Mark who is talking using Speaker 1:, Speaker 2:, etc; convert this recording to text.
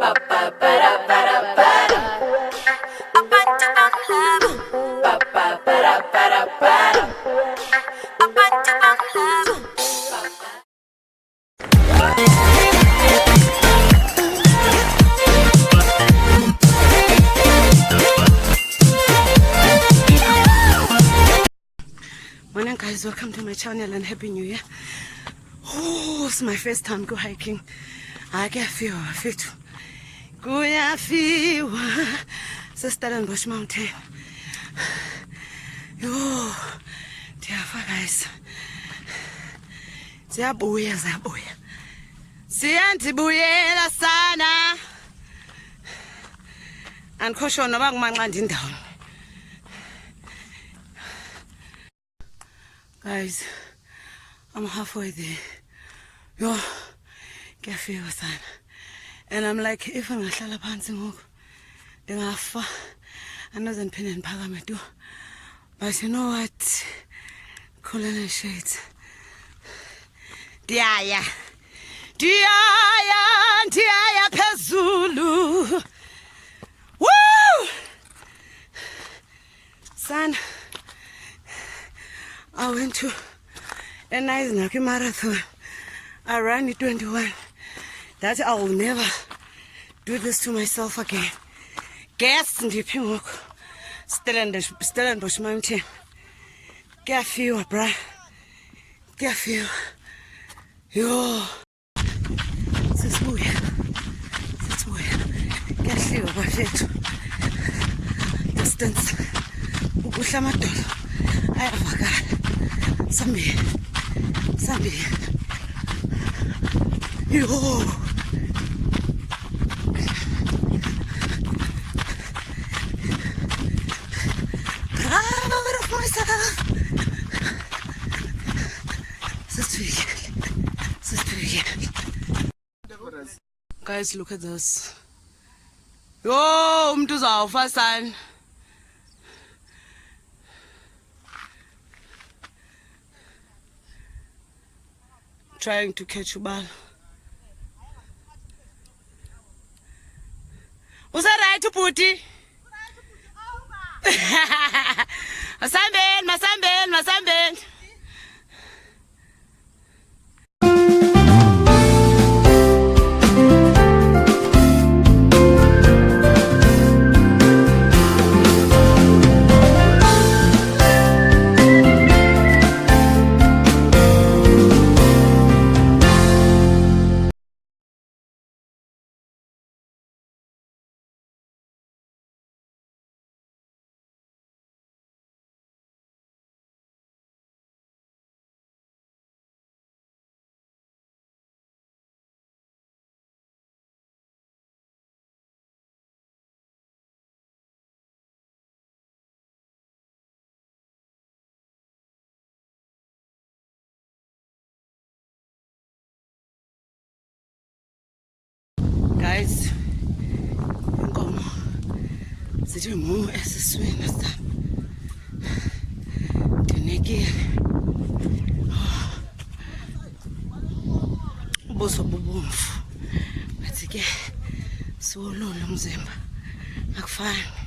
Speaker 1: Morning guys, welcome to my channel and happy new year. Oh, it's my first time go hiking. I get feel fit. Go ya feel Stellenbosch Mountain. Yo, tiafa guys. Ziyabuya. Siyandibuyela sana. Andikho noba kumanqanda indawo. Guys, I'm halfway there. Yo, kuyafika sana. And I'm like, if angahlala phansi ngoku, ndingafa. Anoze ndiphinde ndiphakame tu. But you know what? Khulana shades. Ndiyaya phezulu. Woo! Son, I went to a nice Naki marathon. I ran it 21. That I will never do this to myself again. Gas ndiphi ngoku. Stellenbosch Mountain. Kuyafiwa, bruh. Kuyafiwa. Yo. Sesibuya. Kuyahliwa bafethu. Distance. Ukuhla amadolo. Ayavakala. Sambi. Yo. Proud of myself. Guys, look at this. Yo, umuntu uzawufa sana. Trying to catch ubala. Was that right, Puti? Masambeni. Guys, inkomo zithi mu esiswini sana. Ndinekile. Ubuso bubomvu. Bathi ke siwololo umzimba. Akufani.